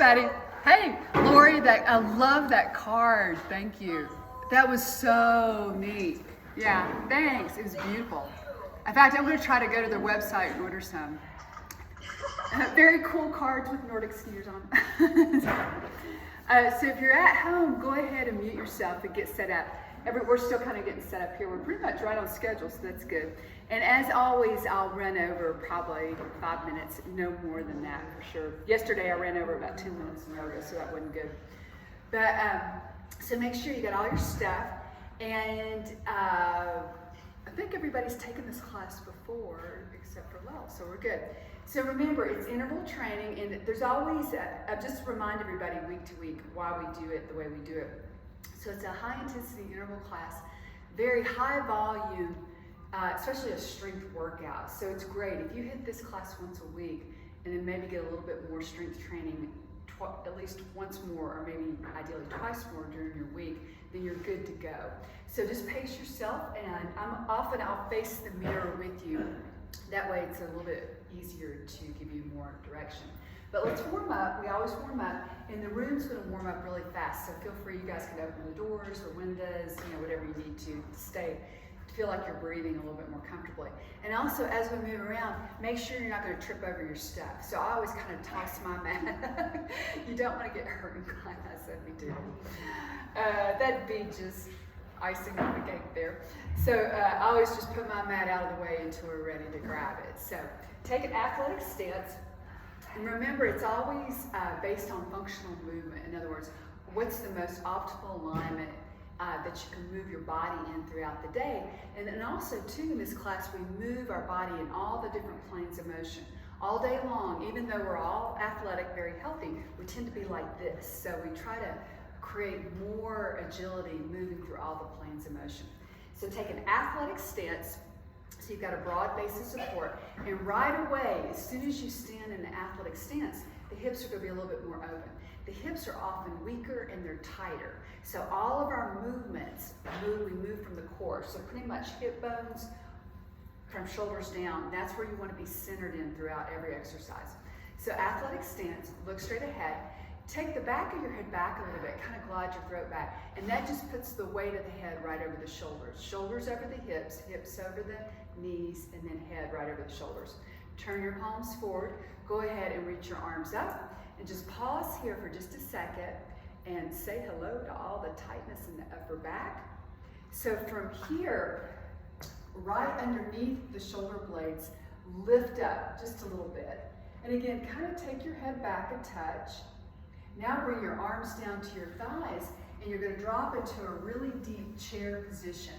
everybody. Hey, Lori, I love that card. Thank you. That was so neat. Yeah, thanks. It was beautiful. In fact, I'm going to try to go to their website and order some. Very cool cards with Nordic skiers on them. So if you're at home, go ahead and mute yourself and get set up. We're still kind of getting set up here. We're pretty much right on schedule, so that's good. And as always, I'll run over probably 5 minutes, no more than that for sure. Yesterday I ran over about 2 minutes in yoga, so that wasn't good. But so make sure you got all your stuff. And I think everybody's taken this class before, except for Lel, so we're good. So remember, it's interval training, and there's always, just remind everybody week to week why we do it the way we do it. So it's a high intensity interval class, very high volume, especially a strength workout. So it's great. If you hit this class once a week and then maybe get a little bit more strength training at least once more, or maybe ideally twice more during your week, then you're good to go. So just pace yourself, and I'll face the mirror with you. That way it's a little bit easier to give you more direction. But let's warm up. We always warm up, and the room's going to warm up really fast. So feel free, you guys can open the doors or windows, whatever you need to feel like you're breathing a little bit more comfortably. And also, as we move around, make sure you're not going to trip over your stuff. So I always kind of toss my mat. You don't want to get hurt in class if you do. That'd be just icing on the cake there. So I always just put my mat out of the way until we're ready to grab it. So take an athletic stance. And remember, it's always based on functional movement. In other words, what's the most optimal alignment that you can move your body in throughout the day. And then also, too, in this class, we move our body in all the different planes of motion. All day long, even though we're all athletic, very healthy, we tend to be like this. So we try to create more agility moving through all the planes of motion. So take an athletic stance. So you've got a broad base of support, and right away, as soon as you stand in an athletic stance, the hips are going to be a little bit more open. The hips are often weaker and they're tighter. So all of our movements, we move from the core. So pretty much hip bones from shoulders down, that's where you want to be centered in throughout every exercise. So athletic stance, look straight ahead. Take the back of your head back a little bit, kind of glide your throat back, and that just puts the weight of the head right over the shoulders. Shoulders over the hips, hips over the knees, and then head right over the shoulders. Turn your palms forward. Go ahead and reach your arms up, and just pause here for just a second and say hello to all the tightness in the upper back. So from here, right underneath the shoulder blades, lift up just a little bit. And again, kind of take your head back a touch. Now bring your arms down to your thighs, and you're going to drop into a really deep chair position.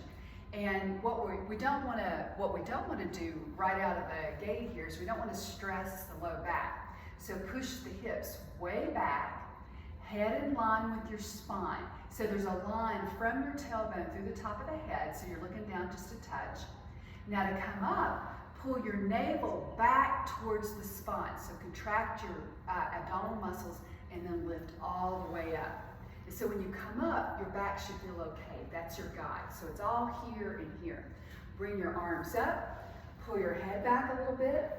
And what we don't want to do right out of the gate here is we don't want to stress the low back. So push the hips way back, head in line with your spine. So there's a line from your tailbone through the top of the head, so you're looking down just a touch. Now to come up, pull your navel back towards the spine. So contract your abdominal muscles and then lift all the way up. And so when you come up, your back should feel okay. That's your guide. So it's all here and here. Bring your arms up, pull your head back a little bit,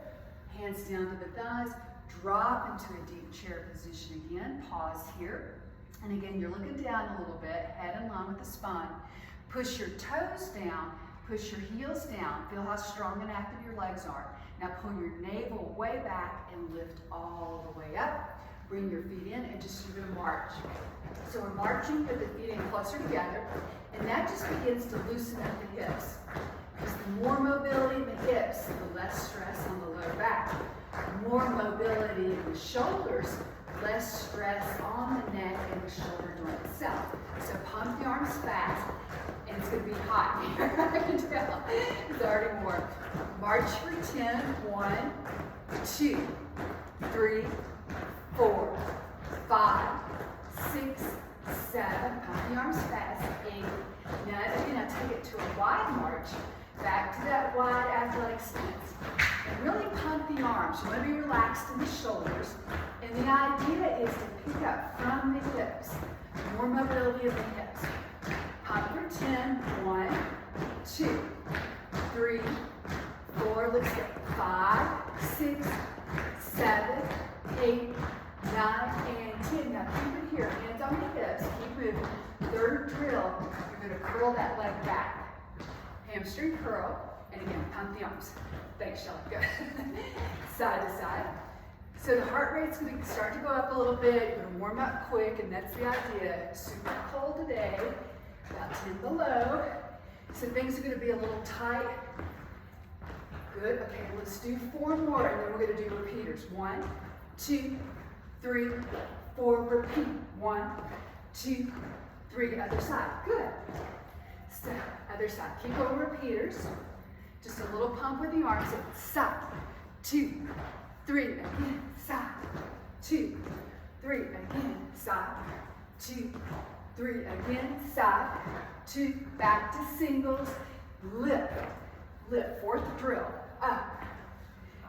hands down to the thighs, drop into a deep chair position again. Pause here. And again, you're looking down a little bit, head in line with the spine. Push your toes down, push your heels down. Feel how strong and active your legs are. Now pull your navel way back and lift all the way up. Bring your feet in, and just you're going to march. So we're marching with the feet in closer together, and that just begins to loosen up the hips. Because the more mobility in the hips, the less stress on the lower back. More mobility in the shoulders, less stress on the neck and the shoulder joint itself. So pump the arms fast, and it's going to be hot here. I can tell. It's already warm. March for 10. 1, 2, 3, 4, 5, 6, 7. Pump the arms fast. 8. Now you're going to take it to a wide march. Back to that wide athletic stance. And really pump the arms. You want to be relaxed in the shoulders. And the idea is to pick up from the hips. More mobility of the hips. Pump for 10. 1, 2, 3, 4. Let's go. 5, 6, 7, 8, 9, and curl that leg back. Hamstring curl, and again, pump the arms. Thanks, Shelly. Good. Side to side. So the heart rate's going to start to go up a little bit. You're going to warm up quick, and that's the idea. Super cold today, about 10 below. So things are going to be a little tight. Good. Okay, let's do 4 more, and then we're going to do repeaters. 1, 2, 3, 4. Repeat. 1, 2, 3. Other side. Good. So other side. Keep going. Repeaters. Just a little pump with the arms. Side. 2, 3. Again. Side. 2, 3. Again. Side. 2, 3. Again. Side. 2. Back to singles. Lift. Lift. 4th drill. Up.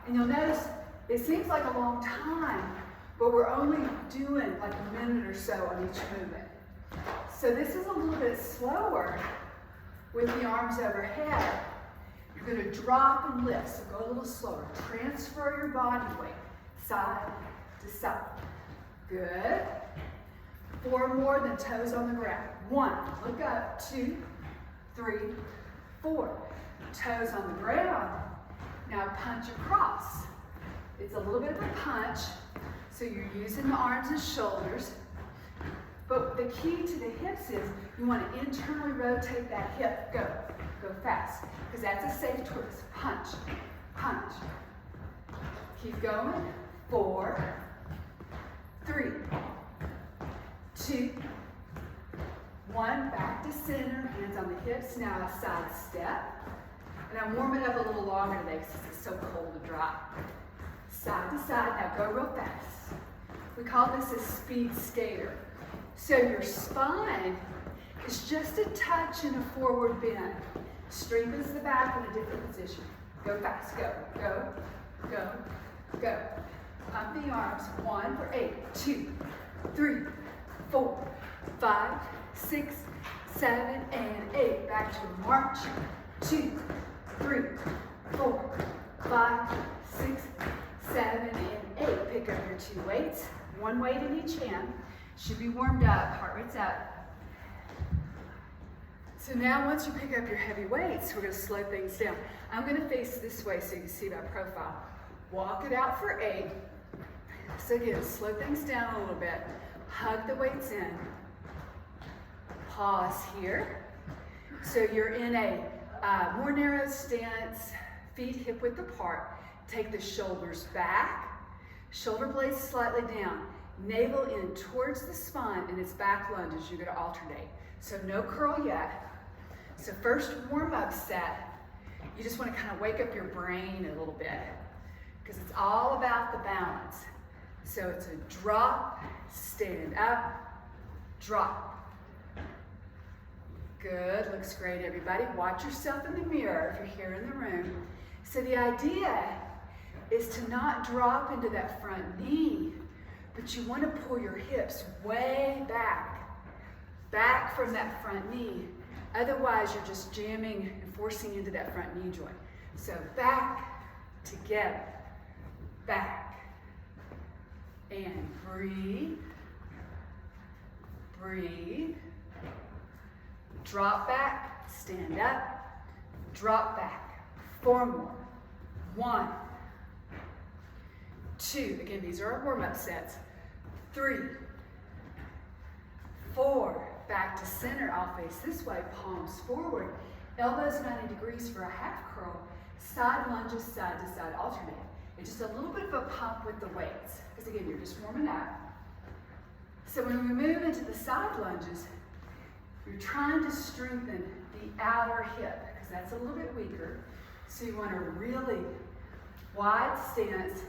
And you'll notice it seems like a long time, but we're only doing like a minute or so on each movement. So this is a little bit slower with the arms overhead. You're going to drop and lift, so go a little slower. Transfer your body weight side to side. Good. 4 more, then toes on the ground. 1, look up. 2, 3, 4. Toes on the ground. Now punch across. It's a little bit of a punch, so you're using the arms and shoulders. But the key to the hips is you want to internally rotate that hip. Go. Go fast, because that's a safe twist. Punch. Punch. Keep going. 4, 3, 2, 1. Back to center. Hands on the hips. Now a side step. And I'm warming up a little longer today because it's so cold to drop. Side to side. Now go real fast. We call this a speed skater. So your spine is just a touch and a forward bend. Strengthens the back in a different position. Go fast. Go. Go. Go. Go. Pump the arms. 1 for 8. 2, 3, 4, 5, 6, 7, and 8. Back to a march. 2, 3, 4, 5, 6, 7, and 8. Pick up your 2 weights. 1 weight in each hand. Should be warmed up. Heart rate's up. So now once you pick up your heavy weights, we're going to slow things down. I'm going to face this way so you can see my profile. Walk it out for 8. So again, slow things down a little bit. Hug the weights in. Pause here. So you're in a more narrow stance, feet hip width apart. Take the shoulders back, shoulder blades slightly down, navel in towards the spine, and it's back lunges. You're going to alternate. So no curl yet. So first warm-up set, you just want to kind of wake up your brain a little bit because it's all about the balance. So it's a drop, stand up, drop. Good, looks great, everybody. Watch yourself in the mirror if you're here in the room. So the idea is to not drop into that front knee, but you want to pull your hips way back from that front knee. Otherwise, you're just jamming and forcing into that front knee joint. So back, together, back, and breathe, breathe. Drop back, stand up, drop back. 4 more. 1, 2. Again, these are our warm-up sets. 3, 4. Back to center. I'll face this way. Palms forward. Elbows 90 degrees for a half curl. Side lunges, side to side alternate. And just a little bit of a pump with the weights. Because again, you're just warming up. So when we move into the side lunges, you're trying to strengthen the outer hip because that's a little bit weaker. So you want a really wide stance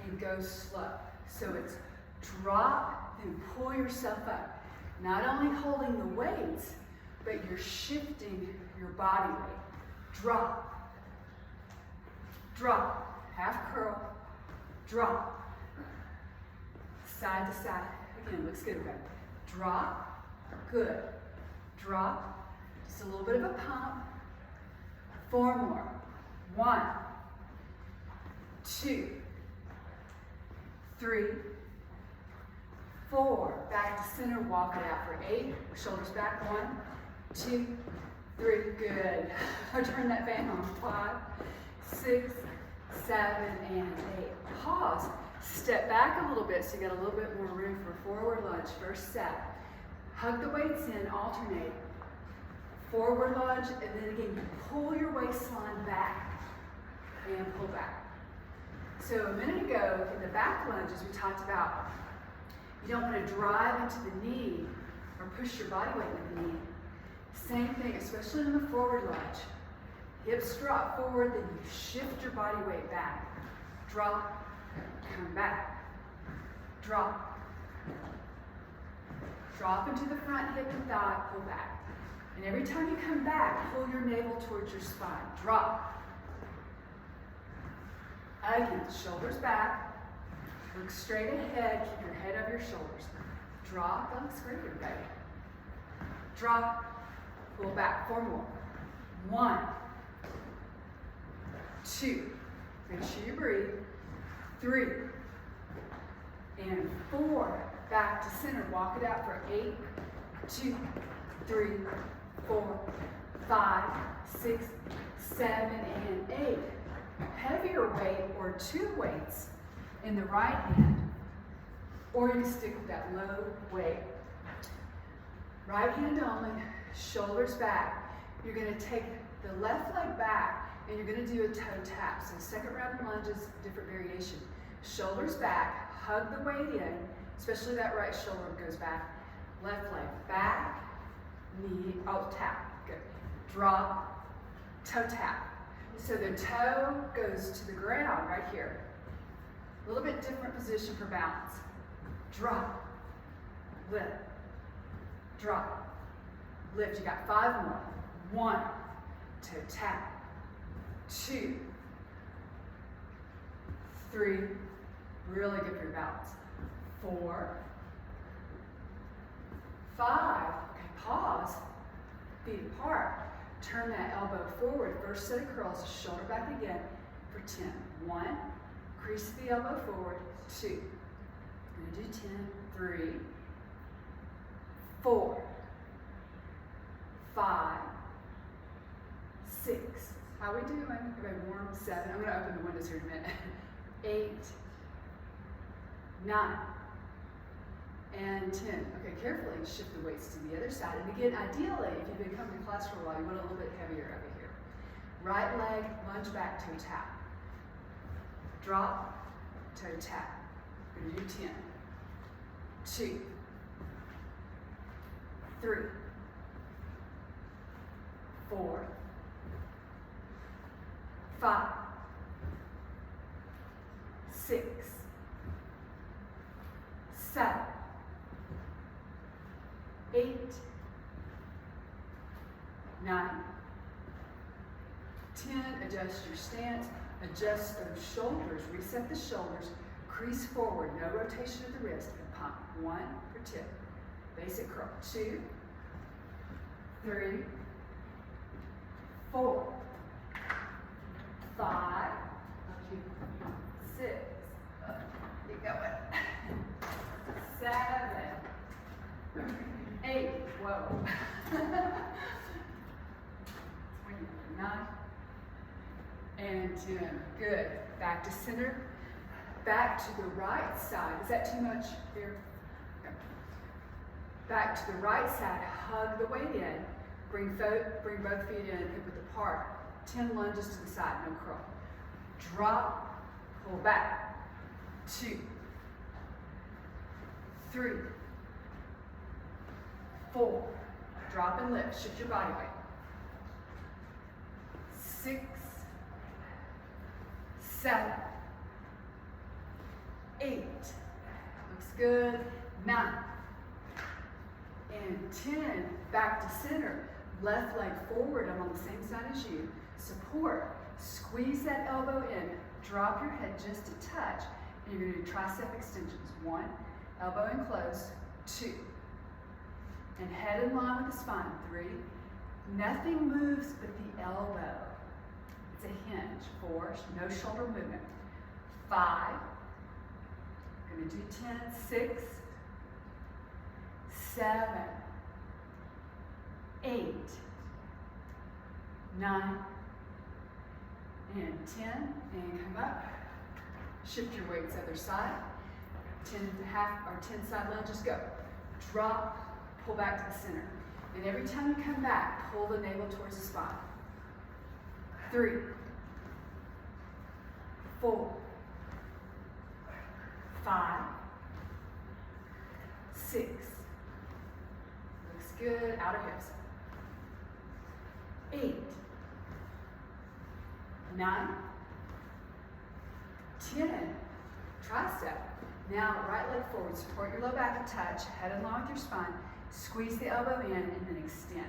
and go slow. So it's drop, then pull yourself up. Not only holding the weights, but you're shifting your body weight. Drop, drop, half curl, drop, side to side. Again, looks good. Okay. Drop, good. Drop, just a little bit of a pump. 4 more. 1, 2, 3, 4. Back to center, walk it out for 8. Shoulders back. 1, 2, 3, good. Turn that fan on. 5, 6, 7, and 8. Pause. Step back a little bit so you got a little bit more room for forward lunge. First set. Hug the weights in, alternate. Forward lunge, and then again, you pull your waistline back and pull back. So a minute ago, in the back lunges, we talked about you don't want to drive into the knee or push your body weight with the knee. Same thing, especially in the forward lunge. Hips drop forward, then you shift your body weight back. Drop, come back. Drop. Drop into the front hip and thigh, pull back. And every time you come back, pull your navel towards your spine. Drop. Again, shoulders back. Look straight ahead, keep your head over your shoulders. Drop, that looks great, everybody. Drop, pull back, 4 more. 1, 2, make sure you breathe. 3, and 4, back to center. Walk it out for 8, 2, 3, 4, 5, 6, 7, and 8. Heavier weight or 2 weights in the right hand, or you can stick with that low weight. Right hand only, shoulders back. You're going to take the left leg back and you're going to do a toe tap. So second round of lunges, different variation. Shoulders back, hug the weight in, especially that right shoulder goes back. Left leg back, knee, tap, good. Drop, toe tap. So the toe goes to the ground right here. A little bit different position for balance. Drop, lift, drop, lift. You got 5 more. 1, toe tap. 2, 3, really good for your balance. 4, 5, okay, pause, feet apart. Turn that elbow forward. First set of curls, shoulder back again for 10. 1, crease the elbow forward. 2, I'm going to do 10. 3, 4, 5, 6. How we doing? Everybody warm? 7. I'm going to open the windows here in a minute. 8, 9, and 10. Okay, carefully shift the weights to the other side. And again, ideally, if you've been coming to class for a while, you want a little bit heavier over here. Right leg, lunge back, toe tap. Drop, toe tap. We're going to do 10. 2, 3, 4, 5, 6, 7, 8, 9, 10. Adjust your stance, adjust those shoulders, reset the shoulders, crease forward, no rotation of the wrist, and pump. 1 for tip. Basic curl. 2, 3, 4, 5, 6, keep going, 7, 8, whoa, 9, and 10. Good. Back to center. Back to the right side. Is that too much here? Okay. Back to the right side. Hug the weight in. Bring both feet in, hip width apart. 10 lunges to the side, no curl. Drop, pull back. 2, 3, 4. Drop and lift. Shift your body weight. 6, 7, 8. Looks good. 9. And 10. Back to center. Left leg forward. I'm on the same side as you. Support. Squeeze that elbow in. Drop your head just a touch. And you're going to do tricep extensions. 1. Elbow in close. 2. And head in line with the spine. 3. Nothing moves but the elbow. It's a hinge. 4. No shoulder movement. 5. Going to do 10. 6. 7. 8, 9, and 10, and come up. Shift your weights other side. 10 side lunges, go. Drop, pull back to the center. And every time you come back, pull the navel towards the spine. 3, 4, 5, 6. Looks good, outer hips. 8, 9, 10. Tricep. Now, right leg forward, support your low back a touch, head in line with your spine, squeeze the elbow in, and then extend.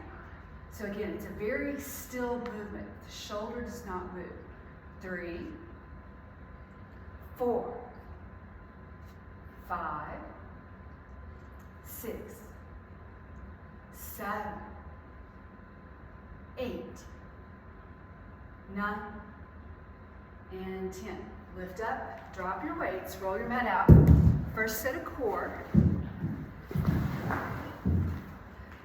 So again, it's a very still movement. The shoulder does not move. 3, 4, 5, 6, 7, 8, 9, and 10. Lift up, drop your weights, roll your mat out. First set of core.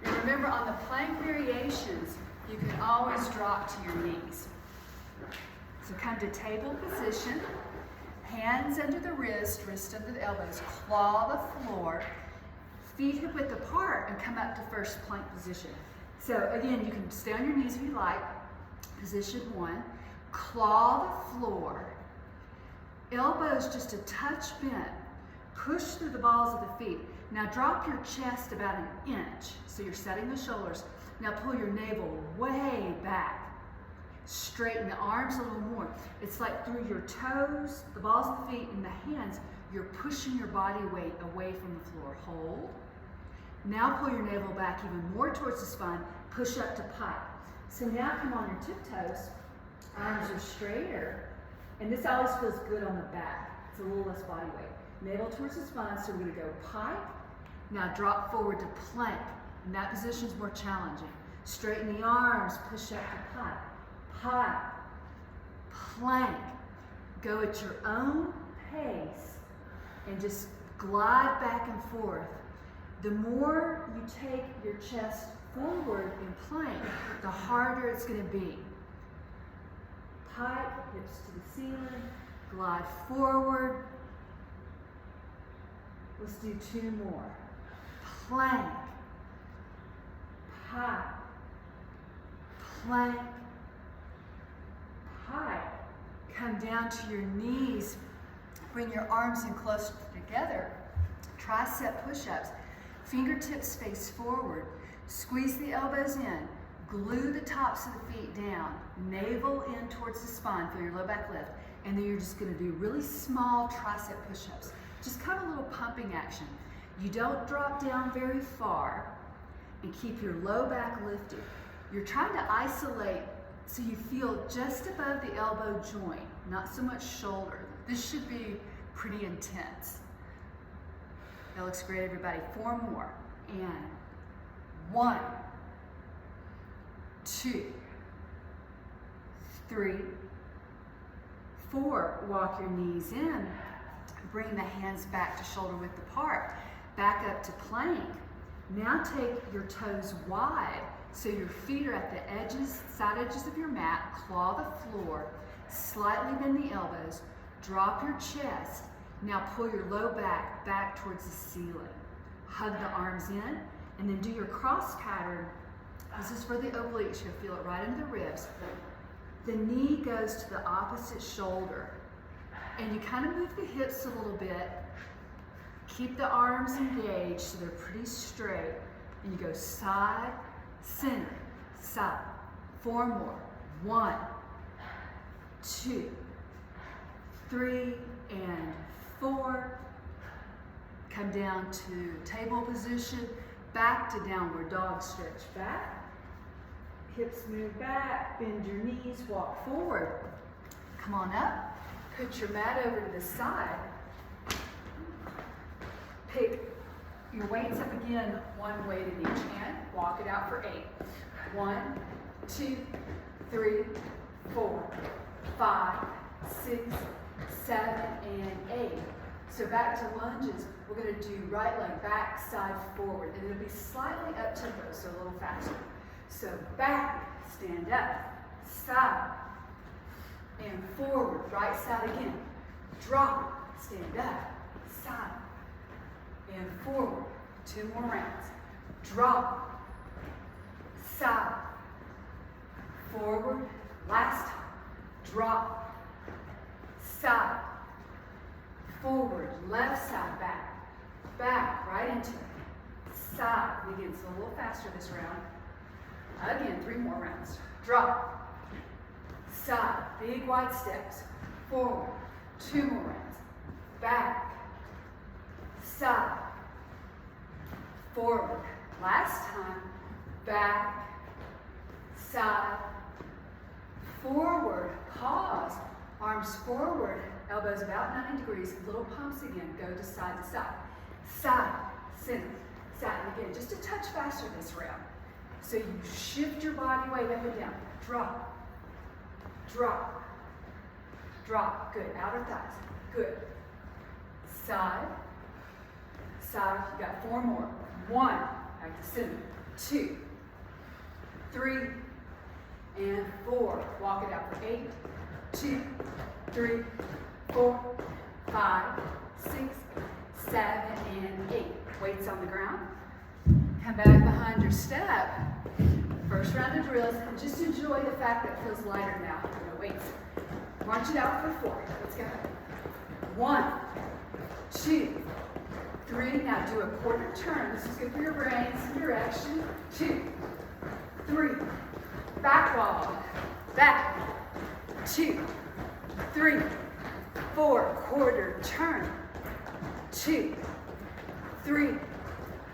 And remember, on the plank variations, you can always drop to your knees. So come to table position, hands under the wrist under the elbows, claw the floor, feet hip width apart, and come up to first plank position. So again, you can stay on your knees if you like. Position 1, claw the floor, elbows just a touch bent, push through the balls of the feet. Now drop your chest about an inch, so you're setting the shoulders. Now pull your navel way back. Straighten the arms a little more. It's like through your toes, the balls of the feet, and the hands, you're pushing your body weight away from the floor. Hold. Now pull your navel back even more towards the spine. Push up to pipe. So now come on your tiptoes. Arms are straighter. And this always feels good on the back. It's a little less body weight. Navel towards the spine, so we're going to go pipe. Now drop forward to plank. And that position is more challenging. Straighten the arms, push up to pipe. Pipe, plank. Go at your own pace and just glide back and forth. The more you take your chest forward in plank, the harder it's going to be. Pipe, hips to the ceiling, glide forward. Let's do 2 more. Plank, pipe, plank, pipe. Come down to your knees. Bring your arms in close together. Tricep push-ups. Fingertips face forward. Squeeze the elbows in. Glue the tops of the feet down. Navel in towards the spine. Feel your low back lift. And then you're just going to do really small tricep push-ups. Just kind of a little pumping action. You don't drop down very far, and keep your low back lifted. You're trying to isolate so you feel just above the elbow joint, not so much shoulder. This should be pretty intense. That looks great, everybody. 4 more. And 1, 2, 3, 4. Walk your knees in. Bring the hands back to shoulder width apart. Back up to plank. Now take your toes wide so your feet are at the edges, side edges of your mat. Claw the floor. Slightly bend the elbows. Drop your chest. Now pull your low back towards the ceiling. Hug the arms in, and then do your cross pattern. This is for the obliques. You'll feel it right under the ribs. The knee goes to the opposite shoulder. And you kind of move the hips a little bit. Keep the arms engaged so they're pretty straight. And you go side, center, side. 4 more. 1, 2, 3, and 4. Come down to table position. Back to downward dog. Stretch back. Hips move back. Bend your knees. Walk forward. Come on up. Put your mat over to the side. Pick your weights up again, 1 weight in each hand. Walk it out for 8. 1, 2, 3, 4, 5, 6, 7, and 8. So back to lunges. We're going to do right leg back, side, forward. And it'll be slightly up tempo, so a little faster. So back, stand up, side, and forward, right side again. Drop, stand up, side, and forward. 2 more rounds. Drop, side, forward, last time. Drop, side, forward, left side, back, right into it. Side, and again, it's a little faster this round. Again, 3 more rounds. Drop, side, big wide steps, forward, 2 more rounds. Back, side, forward, last time, back, side, forward, pause, arms forward, elbows about 90 degrees, little pumps again, go to side, side, center, side, and again, just a touch faster this round. So you shift your body weight up and down, drop, drop, drop, good, outer thighs, good, side, side, you got 4 more, 1, back to center, 2, 3, and 4, walk it out for 8, 2, 3, 4, 5, 6, 7, and 8. Weights on the ground. Come back behind your step. First round of drills, and just enjoy the fact that it feels lighter now. No weights. March it out for 4. Let's go. 1, 2, 3. Now do a quarter turn. This is good for your brain. Some direction. 2, 3. Back wall. Back. 2, 3, 4. Quarter turn. 2, 3,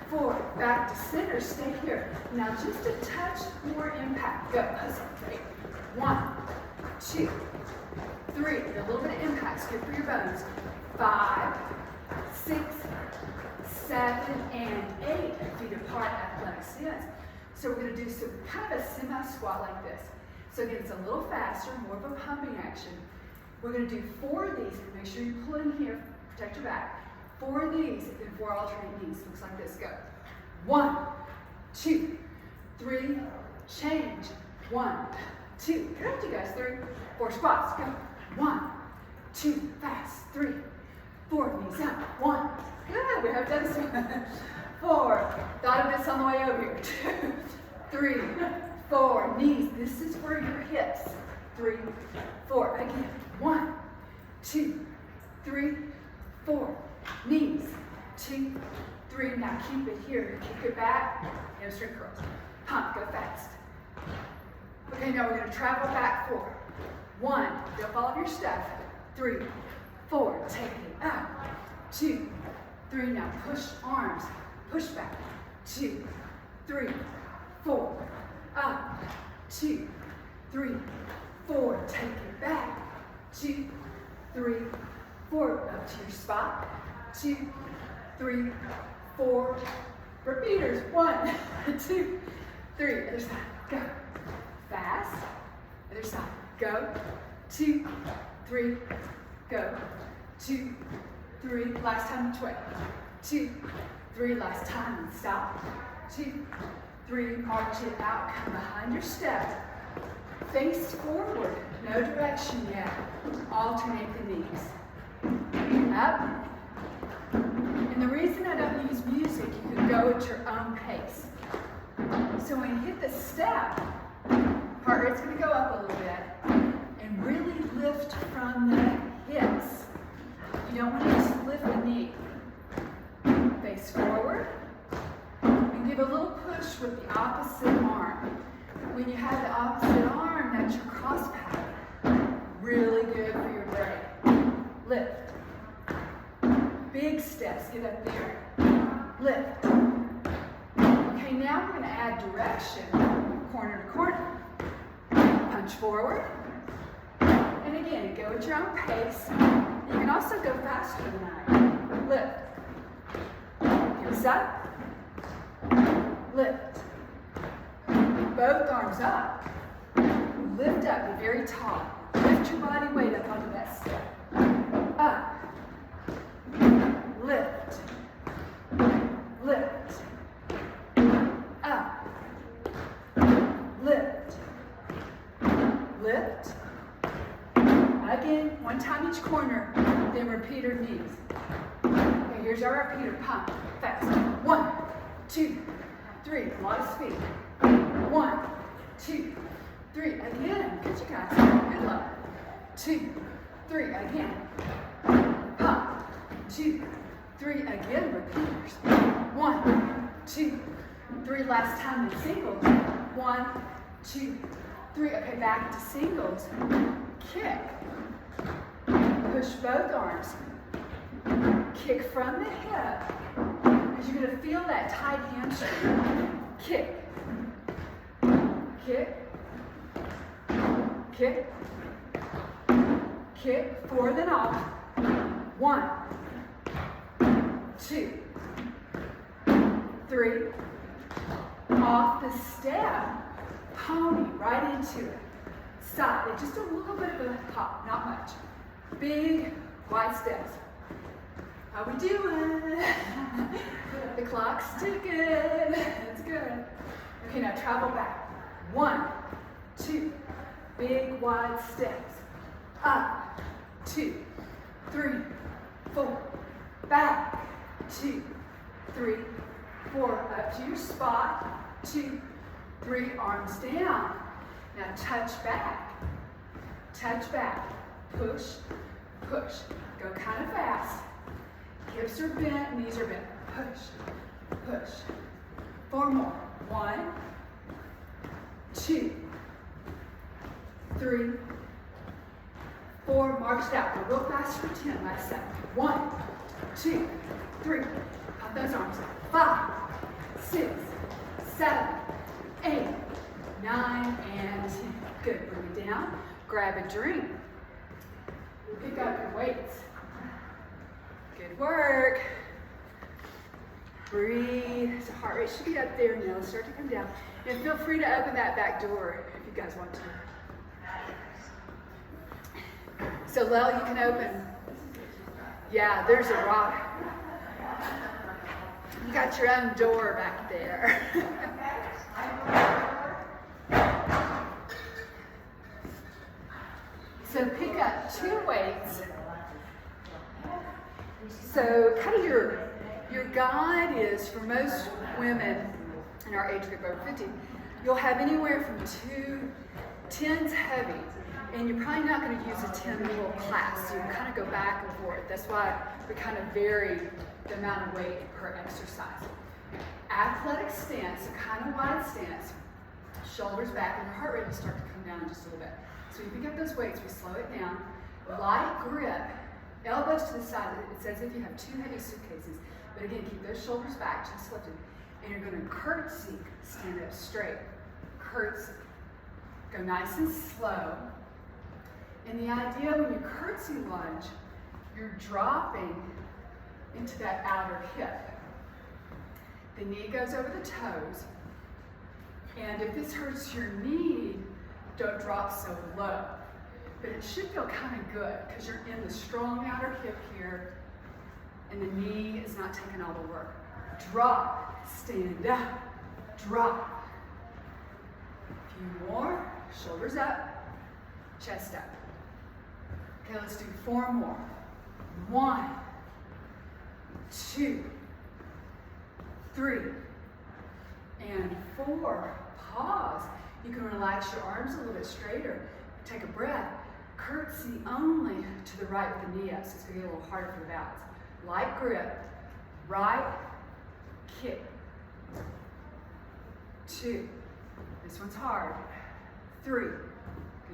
4. Back to center. Stay here. Now just a touch more impact. Go. Hustle. Great. 1, 2, 3. A little bit of impact. Good for your bones. 5, 6, 7, and 8. Feet apart. Athletic stance. So we're going to do some kind of a semi-squat like this. So again, it's a little faster, more of a pumping action. We're going to do 4 of these. Make sure you pull in here. Protect your back. 4 of these, and 4 alternate knees. Looks like this. Go. 1, 2, 3. Change. 1, 2. Good, you guys. 3, 4 squats. Go. 1, 2. Fast. 3, 4. Knees up. 1. Good. We have done this one. 4. Thought of this on the way over here. 2, 3, 4. Knees. This is for your hips. 3, 4. Again. 1, 2, 3, 4. Knees. 2, 3. Now keep it here. Kick it back. Hamstring curls. Pump. Go fast. Okay, now we're going to travel back 4. 1. Don't fall off your step. 3, 4. Take it out. 2, 3. Now push arms. Push back. 2, 3, 4. Up. 2, 3, 4. Take it back. 2, 3, 4. Up to your spot. 2, 3, 4. Repeaters. 1, 2, 3. Other side. Go. Fast. Other side. Go. 2, 3. Go. 2, 3. Last time. 20. 2, 3. Last time. And stop. 2, 3. March it out. Come behind your step. Face forward. No direction yet. Alternate the knees. Up. And the reason I don't use music, you can go at your own pace. So when you hit the step, heart rate's going to go up a little bit. And really lift from the hips. You don't want to just lift the knee. Face forward. And give a little push with the opposite arm. When you have the opposite arm, that's your cross pattern. Really good for your brain. Lift. Big steps. Get up there. Lift. Okay, now we're going to add direction. Corner to corner. Punch forward. And again, go at your own pace. You can also go faster than that. Lift. Hips up. Lift. Both arms up. Lift up. Be very tall. Lift your body weight up onto that step. Up. Lift. Lift. Up. corner, then repeater knees. Okay, here's our repeater. Pump. Fast. 1, 2, 3. A lot of speed. 1, 2, 3. Again. Good, you guys. Good luck. 2, 3. Again. Pump. 2, 3. Again. Repeaters. 1, 2, 3. Last time in singles. 1, 2, 3. Okay, back to singles. Kick. Push both arms. Kick from the hip. Because you're going to feel that tight hamstring. Kick. Kick. Kick. Kick. Forward and off. 1, 2, 3. Off the step. Pony right into it. Side. Just a little bit of a hop, not much. Big, wide steps. How we doing? The clock's ticking. That's good. Okay, now travel back. 1, 2. Big, wide steps. Up. 2, 3, 4. Back. 2, 3, 4. Up to your spot. 2, 3. Arms down. Now touch back. Touch back. Push. Push. Go kind of fast. Hips are bent, knees are bent. Push. Push. 4 more. 1, 2, 3, 4. March it out. Go real fast for 10. Last set. 1, 2, 3. Pop those arms. 5, 6, 7, 8, 9, and 10. Good. Bring it down. Grab a drink. Pick up your weights. Good work. Breathe. So heart rate should be up there now. Start to come down. And feel free to open that back door if you guys want to. So Lel, you can open. Yeah, there's a rock. You got your own door back there. So pick up 2 weights. So kind of your guide is, for most women in our age group over 50, you'll have anywhere from 2 10s heavy, and you're probably not going to use a 10 little class. So you kind of go back and forth. That's why we kind of vary the amount of weight per exercise. Athletic stance, a kind of wide stance, shoulders back, and your heart rate will start to come down just a little bit. So you pick up those weights, we slow it down. Light grip, elbows to the side. It's as if you have 2 heavy suitcases. But again, keep those shoulders back, chest lifted. And you're going to curtsy, stand up straight. Curtsy. Go nice and slow. And the idea when you curtsy lunge, you're dropping into that outer hip. The knee goes over the toes. And if this hurts your knee, don't drop so low. But it should feel kind of good because you're in the strong outer hip here and the knee is not taking all the work. Drop, stand up, drop. A few more, shoulders up, chest up. Okay, let's do 4 more. 1, 2, 3, and 4. Pause. You can relax your arms a little bit straighter. Take a breath. Curtsy only to the right with the knee up, so it's going to be a little harder for the balance. Light grip. Right, kick. 2. This one's hard. 3. Going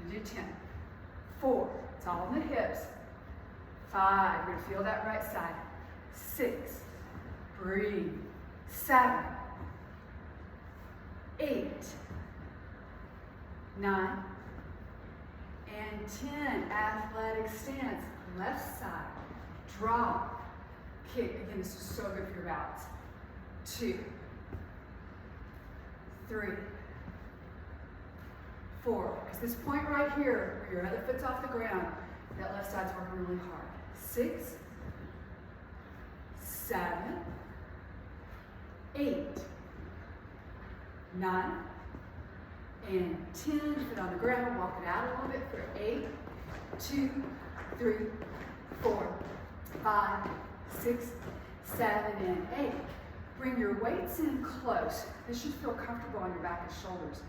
to do 10. 4. It's all in the hips. 5. You're going to feel that right side. 6. Breathe. 7. 8. 9. And 10. Athletic stance. Left side. Drop. Kick. Again, this is so good for your balance. 2. 3. 4. Because this point right here, where your other foot's off the ground, that left side's working really hard. 6. 7. 8. 9. And 10. Foot on the ground. Walk it out a little bit for 8. 2. 3. 4, 5, 6, 7, and 8. Bring your weights in close. This should feel comfortable on your back and shoulders.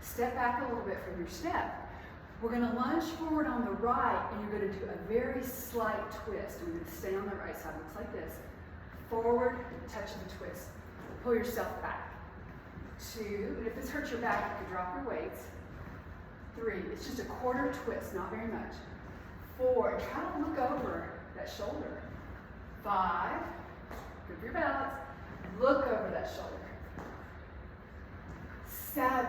Step back a little bit from your step. We're going to lunge forward on the right, and you're going to do a very slight twist. We're going to stay on the right side. It looks like this. Forward, touch and twist. Pull yourself back. 2, and if this hurts your back, you can drop your weights. 3, it's just a quarter twist, not very much. 4, and try to look over that shoulder. 5, good for your balance. Look over that shoulder. 7,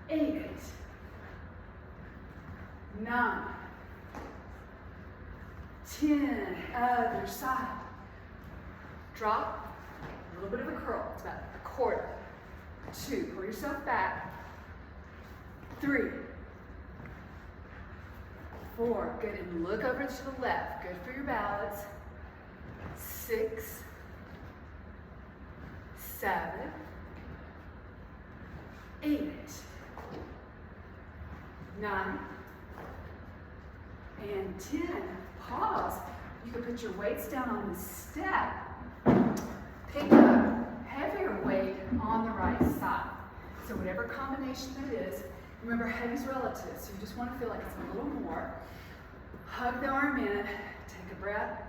8, 9, 10, other side. Drop, a little bit of a curl, it's about a quarter. 2, pull yourself back. 3, 4, good, and look over to the left, good for your balance. 6, 7, 8, 9, and 10. Pause. You can put your weights down on the step. Pick up heavier weight on the right side. So whatever combination that is, remember heavy's relative, so you just want to feel like it's a little more. Hug the arm in, take a breath.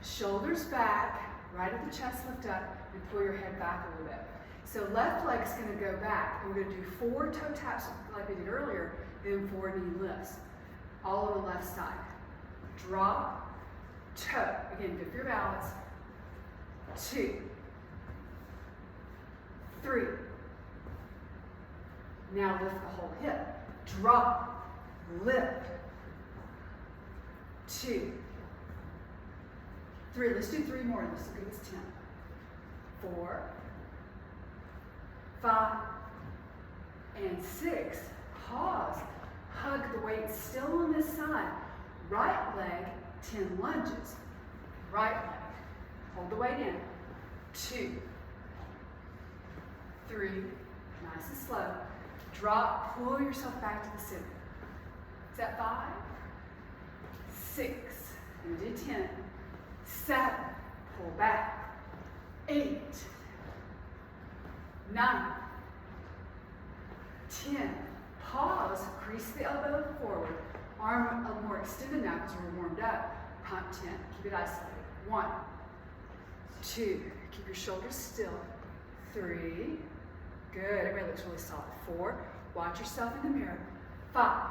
Shoulders back, right at the chest lift up, and pull your head back a little bit. So left leg's going to go back, and we're going to do 4 toe taps like we did earlier, then 4 knee lifts. All on the left side. Drop, toe. Again, good for your balance. 2, 3. Now lift the whole hip. Drop, lift. 2, 3. Let's do 3 more. This will give us 10. 4, 5, and 6. Pause. Hug the weight still on this side. Right leg, 10 lunges. Right leg. Hold the weight in. 2, 3. Nice and slow. Drop. Pull yourself back to the center. Is that 5? 6. And do 10. 7. Pull back. 8. 9. 10. Pause. Crease the elbow forward. Arm a little more extended now because we're warmed up. Pump 10. Keep it isolated. 1, 2. Keep your shoulders still. 3. Good. Everybody looks really solid. 4. Watch yourself in the mirror. 5.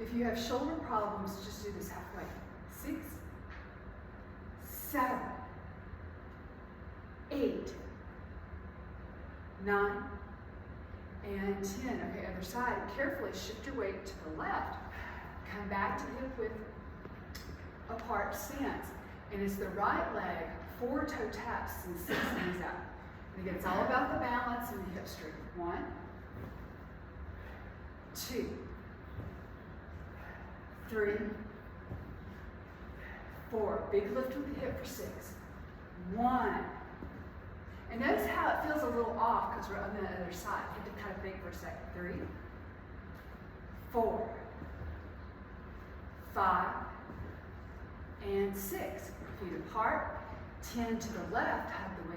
If you have shoulder problems, just do this halfway. 6, 7, 8, 9, and 10. Okay, other side. Carefully shift your weight to the left. Come back to hip width apart stance. And it's the right leg, 4 toe taps and 6 knees out. And again, it's all about the balance and the hip strength. 1, 2, 3, 4. Big lift with the hip for 6. 1. And notice how it feels a little off because we're on the other side. You have to kind of think for a second. 3, 4, 5, and 6. Feet apart. 10 to the left. Have the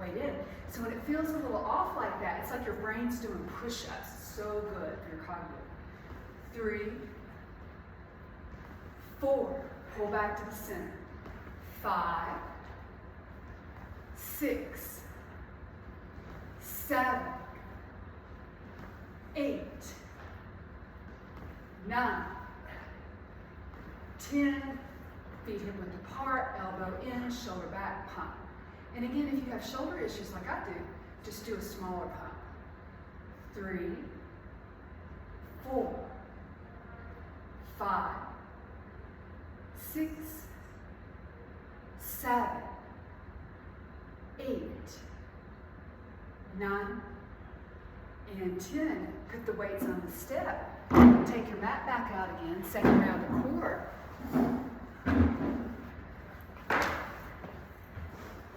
weight in. So when it feels a little off like that, it's like your brain's doing push-ups. It's so good for your cognitive. 3, 4. Pull back to the center. 5, 6, 7, 8, 9, 10. Feet hip width apart, elbow in, shoulder back, pump. And again, if you have shoulder issues like I do, just do a smaller pump. 3, 4, 5, 6, 7, 8, 9, and 10. Put the weights on the step. Take your mat back out again. Second round of core.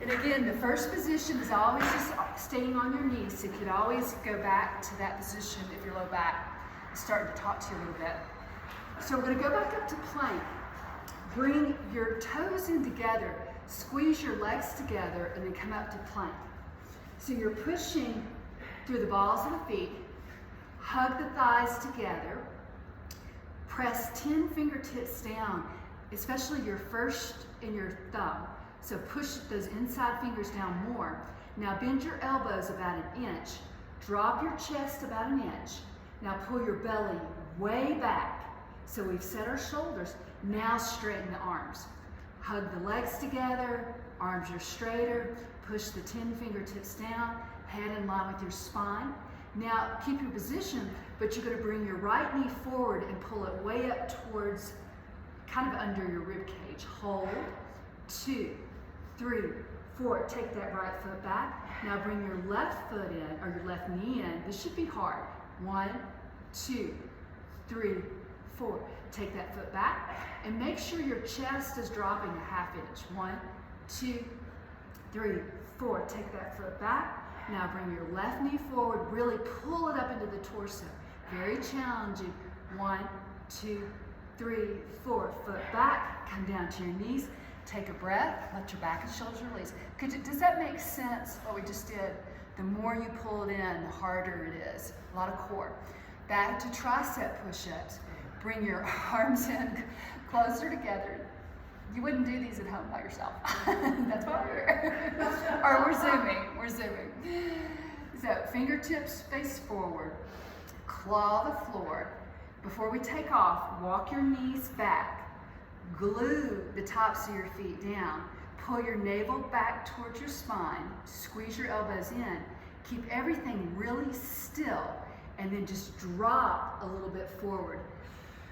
And again, the first position is always just staying on your knees. So you could always go back to that position if your low back is starting to talk to you a little bit. So we're going to go back up to plank. Bring your toes in together, squeeze your legs together, and then come up to plank. So you're pushing through the balls of the feet, hug the thighs together, press 10 fingertips down, especially your first and your thumb. So push those inside fingers down more. Now bend your elbows about an inch, drop your chest about an inch. Now pull your belly way back. So we've set our shoulders. Now straighten the arms. Hug the legs together, arms are straighter, push the 10 fingertips down, head in line with your spine. Now keep your position, but you're going to bring your right knee forward and pull it way up towards, kind of under your rib cage. Hold, 2, 3, 4. Take that right foot back. Now bring your left foot in, or your left knee in. This should be hard. 1, 2, 3, 4. Take that foot back and make sure your chest is dropping a ½ inch. 1, 2, 3, 4. Take that foot back. Now bring your left knee forward. Really pull it up into the torso. Very challenging. 1, 2, 3, 4. Foot back. Come down to your knees. Take a breath. Let your back and shoulders release. Does that make sense, what we just did? The more you pull it in, the harder it is. A lot of core. Back to tricep push-ups. Bring your arms in closer together. You wouldn't do these at home by yourself. That's why we're here. Or we're zooming. So fingertips face forward, claw the floor. Before we take off, walk your knees back, glue the tops of your feet down, pull your navel back towards your spine, squeeze your elbows in, keep everything really still, and then just drop a little bit forward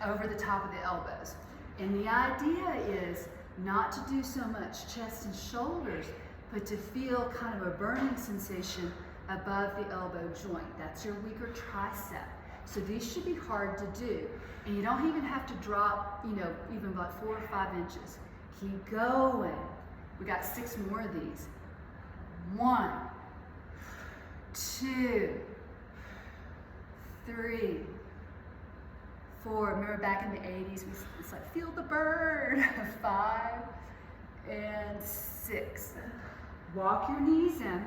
over the top of the elbows. And the idea is not to do so much chest and shoulders, but to feel kind of a burning sensation above the elbow joint. That's your weaker tricep. So these should be hard to do. And you don't even have to drop, even about 4 or 5 inches. Keep going. We got 6 more of these. 1, 2, 3, 4. Remember back in the 80s, it's like, feel the burn. 5 and 6. Walk your knees in.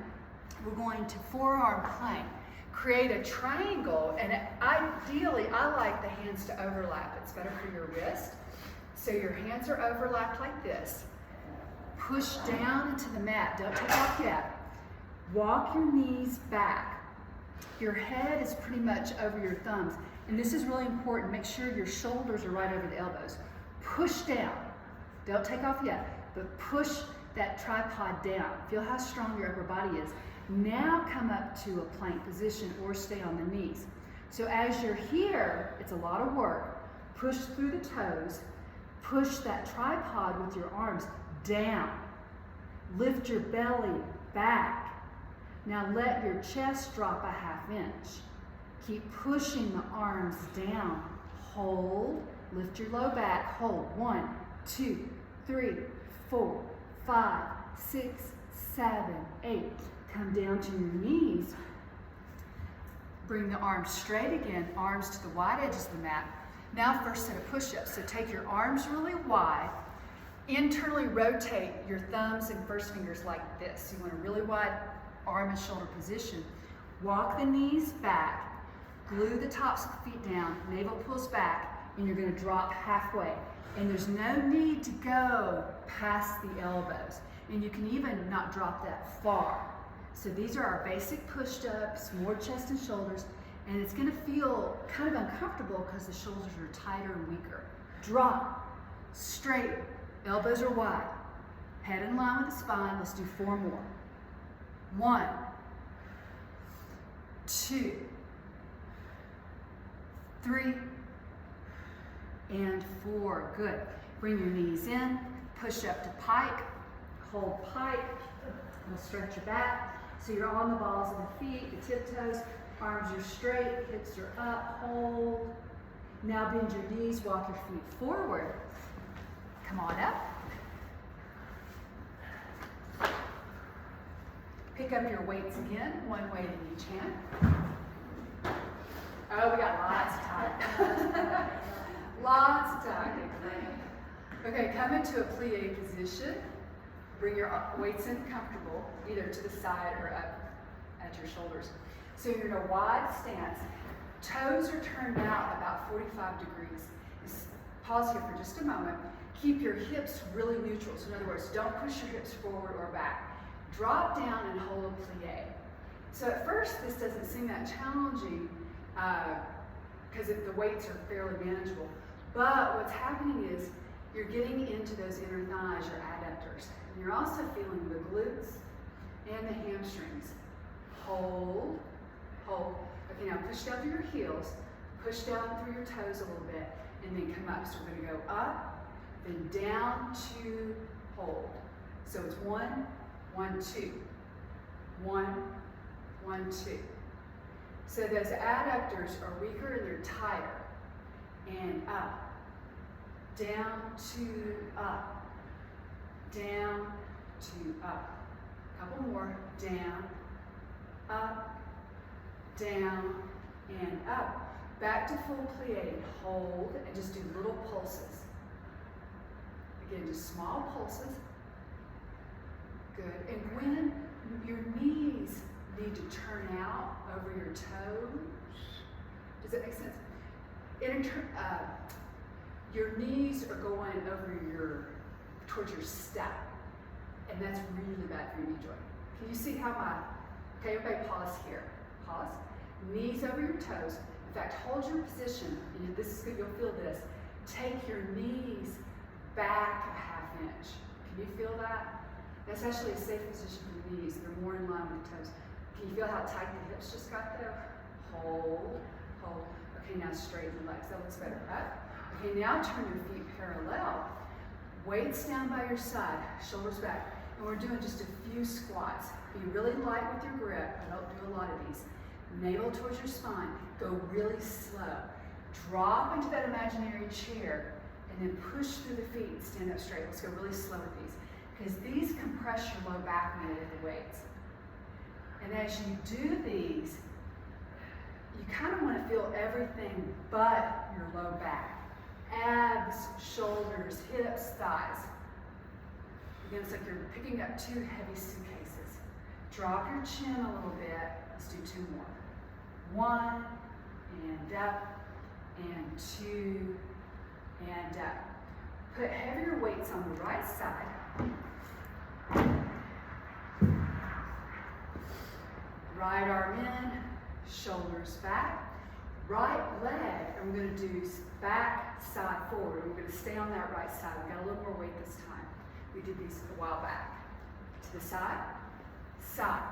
We're going to forearm plank. Create a triangle, and ideally, I like the hands to overlap. It's better for your wrist. So your hands are overlapped like this. Push down into the mat. Don't take off yet. Walk your knees back. Your head is pretty much over your thumbs. And this is really important. Make sure your shoulders are right over the elbows. Push down. Don't take off yet, but push that tripod down. Feel how strong your upper body is. Now come up to a plank position or stay on the knees. So as you're here, it's a lot of work. Push through the toes. Push that tripod with your arms down. Lift your belly back. Now let your chest drop a ½ inch. Keep pushing the arms down. Hold. Lift your low back. Hold. 1, 2, 3, 4, 5, 6, 7, 8. Come down to your knees. Bring the arms straight again, arms to the wide edges of the mat. Now first set of push-ups. So take your arms really wide. Internally rotate your thumbs and first fingers like this. You want a really wide arm and shoulder position. Walk the knees back. Glue the tops of the feet down. Navel pulls back, and you're going to drop halfway. And there's no need to go past the elbows. And you can even not drop that far. So these are our basic push-ups, more chest and shoulders, and it's going to feel kind of uncomfortable because the shoulders are tighter and weaker. Drop, straight, elbows are wide, head in line with the spine. Let's do 4 more. 1, 2, 3, and 4. Good. Bring your knees in, push up to pike, hold pike, and stretch your back. So you're on the balls of the feet, the tiptoes, arms are straight, hips are up, hold. Now bend your knees, walk your feet forward. Come on up. Pick up your weights again, one weight in each hand. Oh, we got lots of time. Lots of time. Okay, come into a plie position. Bring your weights in comfortable, either to the side or up at your shoulders. So you're in a wide stance. Toes are turned out about 45 degrees. Just pause here for just a moment. Keep your hips really neutral. So in other words, don't push your hips forward or back. Drop down and hold a plie. So at first, this doesn't seem that challenging because the weights are fairly manageable. But what's happening is you're getting into those inner thighs, your adductors. And you're also feeling the glutes and the hamstrings. Hold, hold. Okay, now push down through your heels, push down through your toes a little bit, and then come up. So we're going to go up, then down, 2, hold. So it's 1, 1, 2. 1, 1, 2. So those adductors are weaker and they're tighter. And up, down, 2, up, down, 2, up. A couple more, down, up, down, and up. Back to full plie. Hold and just do little pulses. Again, just small pulses. Good. And when your knees need to turn out over your toes, does that make sense? Your knees are going over towards your step, and that's really bad for your knee joint. Can you see how okay, everybody pause here. Pause. Knees over your toes. In fact, hold your position. This is good, you'll feel this. Take your knees back a 1/2 inch. Can you feel that? That's actually a safe position for the knees. They're more in line with the toes. Can you feel how tight the hips just got there? Hold, hold. Okay, now straighten the legs. That looks better, right? Okay, now turn your feet parallel. Weights down by your side, shoulders back. And we're doing just a few squats. Be really light with your grip. I don't do a lot of these. Navel towards your spine. Go really slow. Drop into that imaginary chair and then push through the feet and stand up straight. Let's go really slow with these. Because these compress your low back when you lift the weights. And as you do these, you kind of want to feel everything but your low back. Abs, shoulders, hips, thighs. Again, it's like you're picking up 2 heavy suitcases. Drop your chin a little bit. Let's do 2 more. 1, and up, and 2, and up. Put heavier weights on the right side. Right arm in, shoulders back. Right leg, and we're going to do back, side, forward. We're going to stay on that right side. We got a little more weight this time. We did these a while back. To the side, side,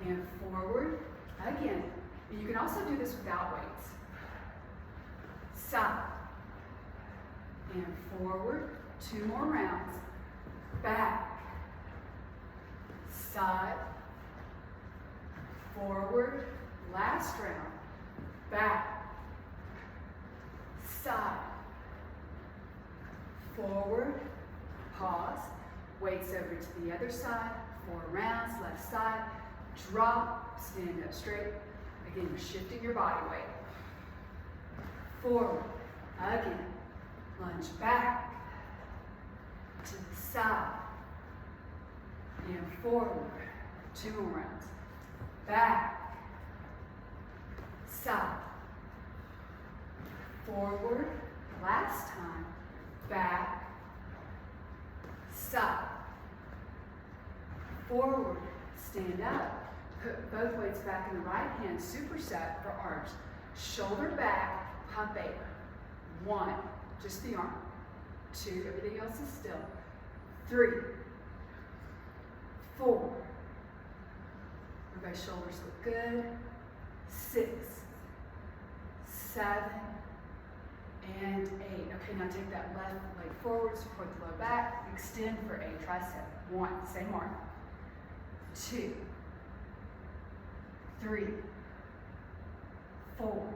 and forward. Again, you can also do this without weights. Side, and forward. 2 more rounds. Back, side, forward. Last round. Back, side, forward, pause, weights over to the other side, 4 rounds, left side, drop, stand up straight. Again, you're shifting your body weight. Forward, again, lunge back, to the side, and forward, 2 more rounds, back, side, forward, last time, back, side, forward, stand up, put both weights back in the right hand, superset for arms, shoulder back, pump 8, 1, just the arm, 2, everything else is still, 3, 4, everybody's shoulders look good, 6, 7, and 8. Okay, now take that left leg forward, support the low back, extend for a tricep. 1, same arm. 2, 3, 4,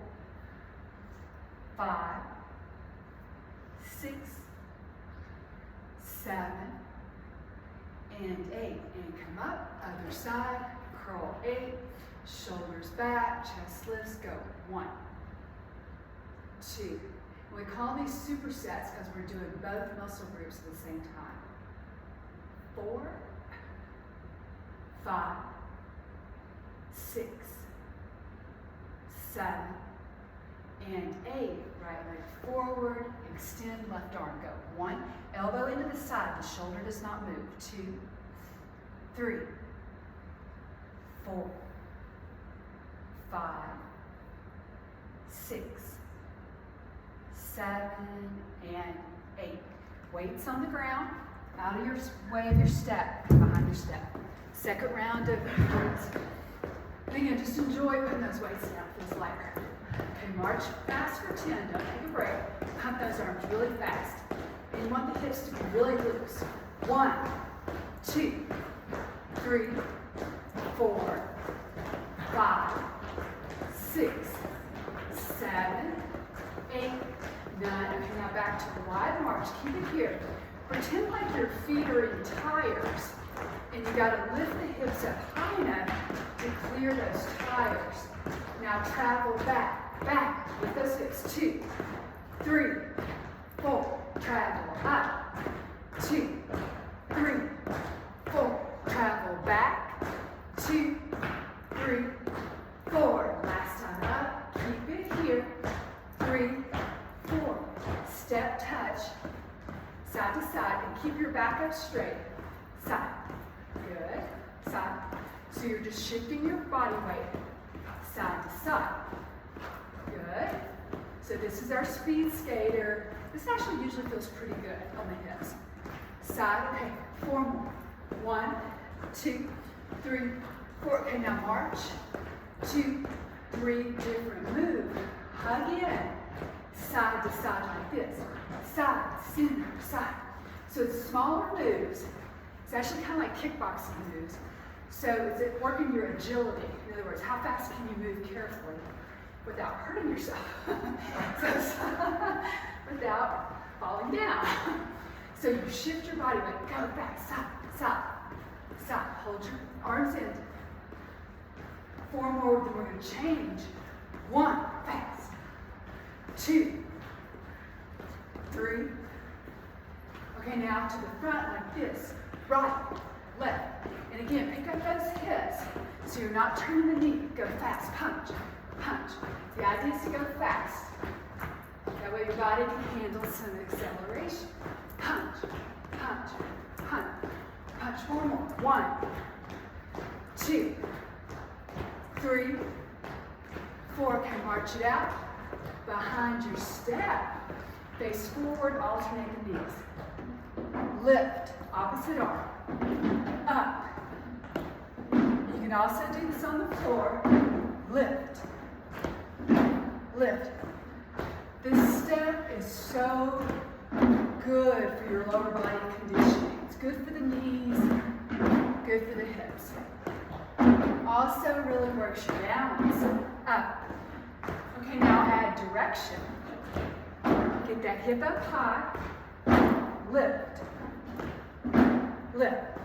5, 6, 7, and 8. And come up, other side, curl 8, shoulders back, chest lifts, go. 1, 2, We call these supersets because we're doing both muscle groups at the same time. 4, 5, 6, 7, and 8. Right leg forward, extend left arm. Go. 1, elbow into the side, the shoulder does not move. 2, 3, 4, 5, 6, 7, and 8. Weights on the ground, out of your way of your step, behind your step. Second round of weights. Again, just enjoy putting those weights down. Feels lighter. Okay, march fast for 10. Don't take a break. Pump those arms really fast. And you want the hips to be really loose. 1, 2, 3, 4, 5, 6, 7, 8, 9. Okay, now back to the wide march. Keep it here. Pretend like your feet are in tires, and you got to lift the hips up high enough to clear those tires. Now travel back with those hips. 2, 3, 4. Travel up. 2, 3, 4. Travel back. 2, 3, 4. Last time up. Keep it here. 3, 4. Step touch. Side to side, and keep your back up straight. Side. Good. Side. So you're just shifting your body weight side to side. Good. So this is our speed skater. This actually usually feels pretty good on the hips. Side. Okay. 4 more. 1, 2, 3, 4. Okay, now march. 2, 3. Different move. Hug in. Side to side like this. Side, center, side. So it's smaller moves. It's actually kind of like kickboxing moves. So it's working your agility. In other words, how fast can you move carefully without hurting yourself? Without falling down. So you shift your body weight. Go back, side, side, side. Hold your arms in. 4 more, then we're going to change. 1, fast. 2, 3. Okay, now to the front like this. Right, left. And again, pick up those hips so you're not turning the knee. Go fast. Punch, punch. The idea is to go fast. That way your body can handle some acceleration. Punch, punch, punch. Punch 4 more. 1, 2, 3, 4. Okay, march it out. Behind your step. Face forward, alternate the knees. Lift, opposite arm. Up. You can also do this on the floor. Lift. Lift. This step is so good for your lower body conditioning. It's good for the knees, good for the hips. Also really works your balance. Up. Okay, now add direction. Get that hip up high. Lift. Lift.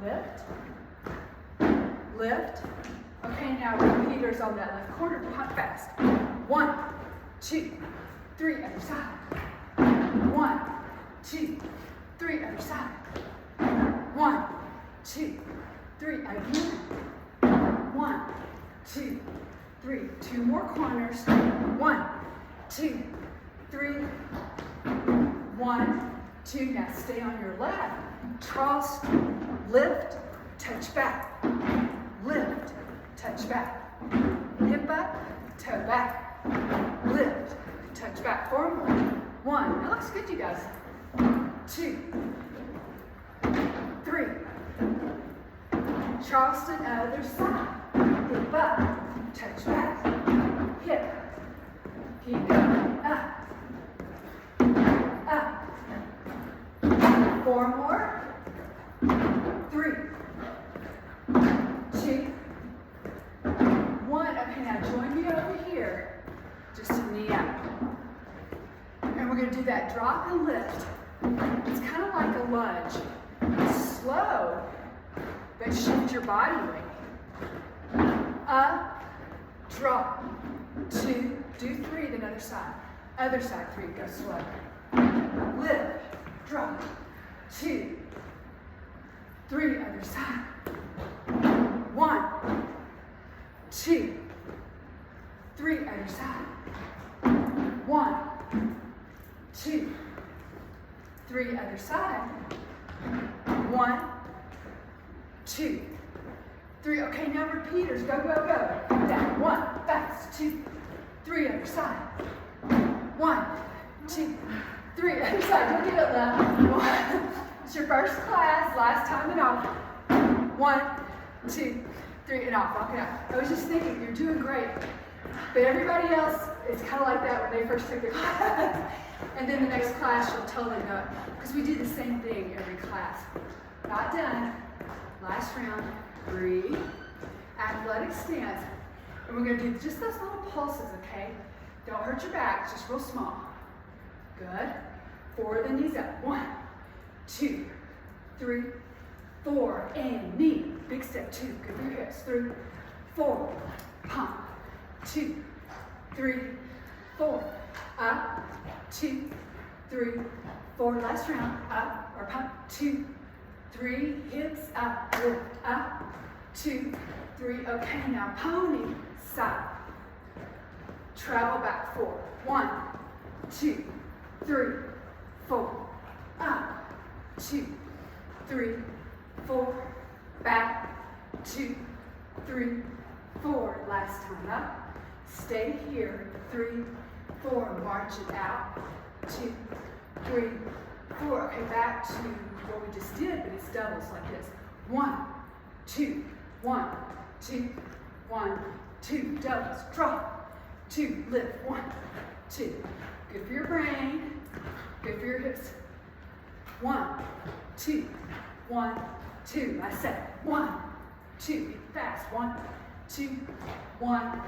Lift. Lift. Okay, now repeaters on that left corner. Pump fast. 1, 2, 3, other side. 1, 2, 3, other side. 1, 2, 3, again. 1, 2, 3. 2 more corners. 1, 2, 3. 1, 2. Now stay on your left. Cross, lift, touch back. Lift, touch back. Hip up, toe back. Lift, touch back. 4 more. 1. That looks good, you guys. 2, 3. Charleston, other side. Hip up, touch back. Hip. Keep going. Up. Up. 4 more. 3, 2, 1. Okay, now join me over here. Just a knee up. And we're going to do that drop and lift. It's kind of like a lunge. Slow, but shift your body weight. Up, drop. 2, do 3, the other side. Other side, 3, go slow. Lift, drop, 2, 3, other side. 1, 2, 3, other side. 1, 2, 3, other side. 1, 2, 3. Okay, now repeaters. Go, go, go. Down. 1, fast. 2, 3, other side. 1, 2, 3, other side. Don't get it loud. It's your first class. Last time and off. 1, 2, 3, and off. Walk it out. I was just thinking, you're doing great. But everybody else, it's kind of like that when they first take the class. And then the next class, you'll totally know it. Because we do the same thing every class. Not done. Last round. Breathe. Athletic stance. And we're going to do just those little pulses, okay? Don't hurt your back, just real small. Good. Forward the knees up. 1, 2, 3, 4, and knee. Big step. 2. Good for your hips. 3, 4. Pump. 2, 3, 4. Up. 2, 3, 4. Last round. Up or pump. 2, 3. Hips up. Lift. Up. 2, 3. Okay, now pony. Side. Travel back. 4. 1, 2, 3, 4. Up. 2, 3, 4. Back. 2, 3, 4. Last time. Up. Stay here. 3, 4. March it out. 2, 3, 4. Okay, back to what we just did, but it's doubles like this. 1, 2, 1, 2, 1, 2. Doubles. Drop. 2. Lift. 1, 2. Good for your brain. Good for your hips. 1, 2, 1, 2. I said 1, 2. Fast. 1, 2, 1,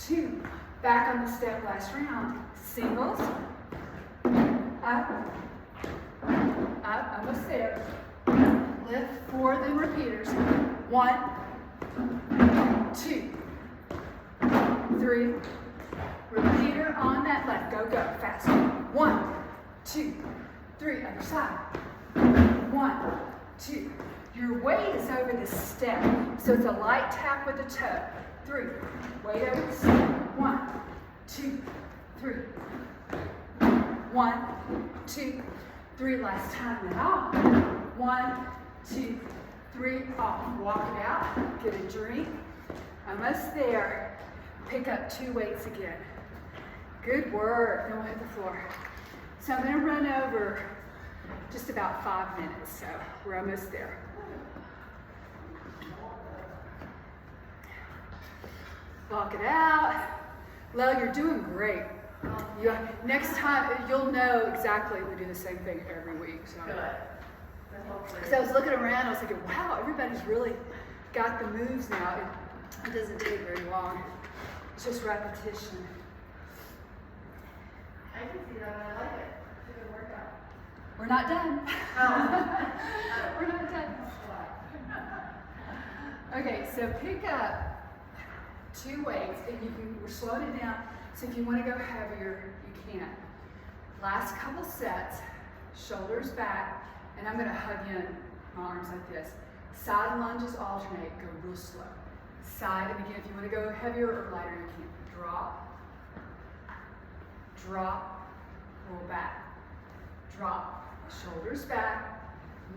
2. Back on the step last round. Singles. Up. Up. Almost there. Lift. 4, then repeaters. 1, 2, 3. Repeater on that left. Go, go. Fast. 1, 2, 3. Other side. 1, 2. Your weight is over the step. So it's a light tap with the toe. 3. Weight over the step. 1, 2, 3. 1, 2, 3. Last time and off. 1, 2, 3. Off. Walk it out. Get a drink. Almost there. Pick up 2 weights again. Good work. Then we'll hit the floor. So I'm going to run over just about 5 minutes. So we're almost there. Walk it out. Lel, you're doing great. Next time, you'll know exactly. We do the same thing every week. So. Good. Because I was looking around, I was thinking, wow, everybody's really got the moves now. It doesn't take very long. It's just repetition. I can see that, and I like it. It's a good workout. We're not done. Oh. We're not done. Okay, so pick up 2 weights, and we're slowing it down. So if you want to go heavier, you can. Last couple sets, shoulders back, and I'm going to hug in my arms like this. Side lunges alternate, go real slow. Side, and again, if you want to go heavier or lighter, you can. Drop, drop, roll back, drop, shoulders back,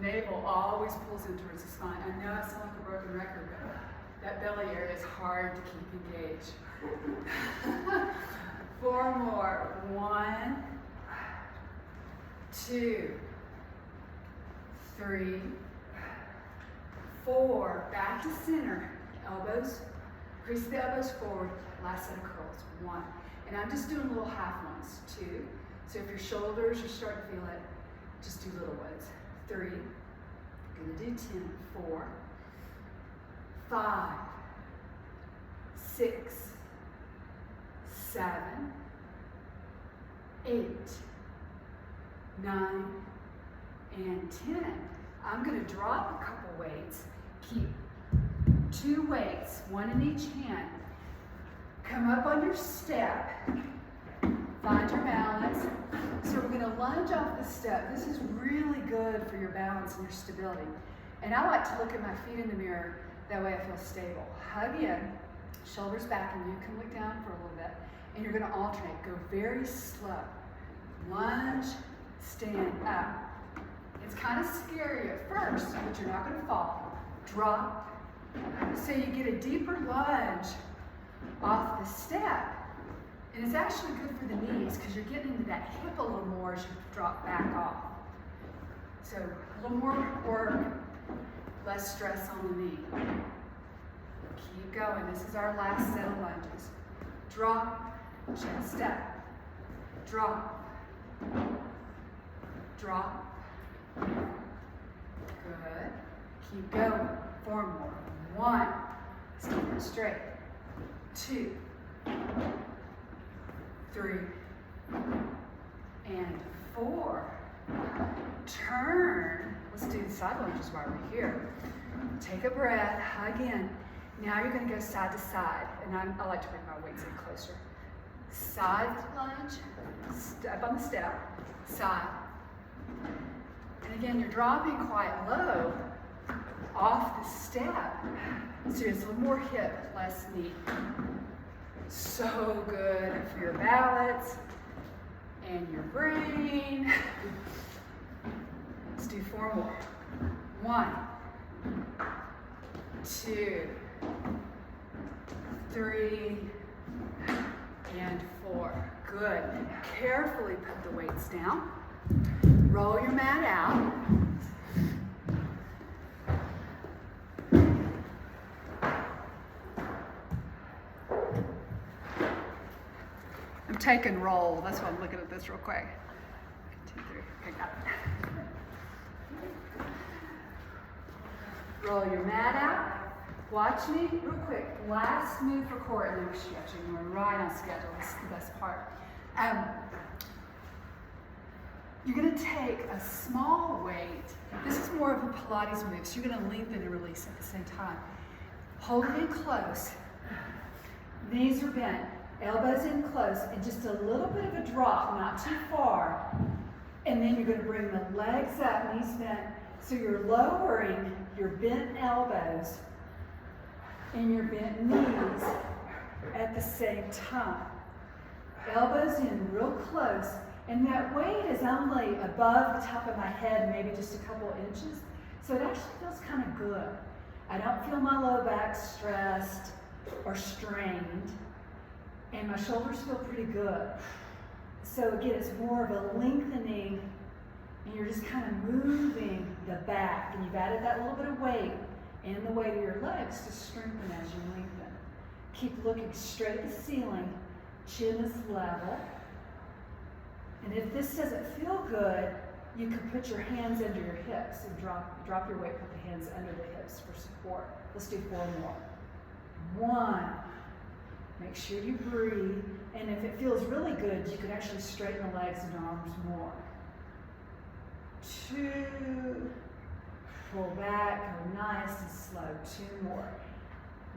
navel always pulls in towards the spine. I know I sound like a broken record, but that belly area is hard to keep engaged. 4 more. 1, 2, 3, 4. Back to center. Elbows, crease the elbows forward. Last set of curls. 1. And I'm just doing little half ones. 2. So if your shoulders are starting to feel it, just do little ones. 3. Gonna do 10. 4, 5, 6, 7, 8, 9, and 10. I'm going to drop a couple weights. Keep 2 weights, 1 in each hand. Come up on your step. Find your balance. So we're gonna lunge off the step. This is really good for your balance and your stability. And I like to look at my feet in the mirror, that way I feel stable. Hug in, shoulders back, and you can look down for a little bit. And you're gonna alternate, go very slow. Lunge, stand up. It's kind of scary at first, but you're not gonna fall. Drop. So you get a deeper lunge off the step. And it's actually good for the knees because you're getting into that hip a little more as you drop back off. So a little more work, less stress on the knee. Keep going. This is our last set of lunges. Drop, chest up. Drop. Drop. Good. Keep going. 4 more. 1. Stand up straight. 2. 3. And 4. Turn. Let's do the side lunges while we're here. Take a breath, hug in. Now you're going to go side to side. And I like to bring my weights in closer. Side lunge, step on the step, side. And again, you're dropping quite low off the step. So it's a little more hip, less knee. So good for your balance and your brain. Let's do 4 more. 1, 2, 3, and 4. Good. Carefully put the weights down. Roll your mat out. I'm taking roll. That's why I'm looking at this real quick. 2, 3. Okay, got it. Roll your mat out. Watch me real quick. Last move for core, and then we're stretching. We're right on schedule. This is the best part. You're going to take a small weight. This is more of a Pilates move, so you're going to lengthen and release at the same time. Hold it in close. Knees are bent. Elbows in close, and just a little bit of a drop, not too far. And then you're going to bring the legs up, knees bent. So you're lowering your bent elbows and your bent knees at the same time. Elbows in real close, and that weight is only above the top of my head, maybe just a couple inches. So it actually feels kind of good. I don't feel my low back stressed or strained, and my shoulders feel pretty good. So again, it's more of a lengthening, and you're just kind of moving the back, and you've added that little bit of weight and the weight of your legs to strengthen as you lengthen. Keep looking straight at the ceiling, chin is level. And if this doesn't feel good, you can put your hands under your hips and drop your weight, put the hands under the hips for support. Let's do 4 more. 1. Make sure you breathe. And if it feels really good, you can actually straighten the legs and arms more. 2. Pull back, go nice and slow. 2 more.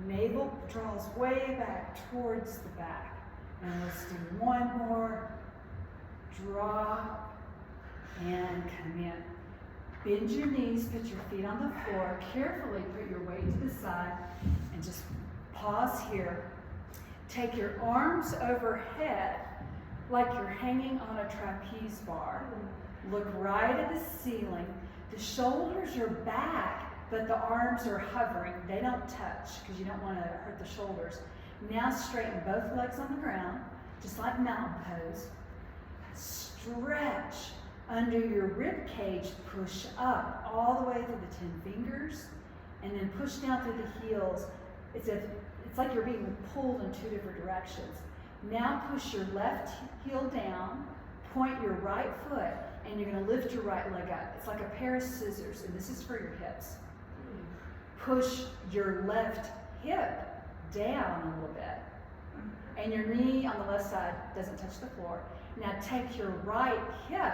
Navel draws way back towards the back. And let's do 1 more. Drop and come in. Bend your knees, put your feet on the floor. Carefully put your weight to the side and just pause here. Take your arms overhead like you're hanging on a trapeze bar. Look right at the ceiling. The shoulders are back, but the arms are hovering. They don't touch because you don't want to hurt the shoulders. Now straighten both legs on the ground, just like mountain pose. Stretch under your rib cage, push up all the way through the 10 fingers, and then push down through the heels. It's like you're being pulled in 2 different directions. Now push your left heel down, point your right foot, and you're going to lift your right leg up. It's like a pair of scissors, and this is for your hips. Push your left hip down a little bit, and your knee on the left side doesn't touch the floor. Now take your right hip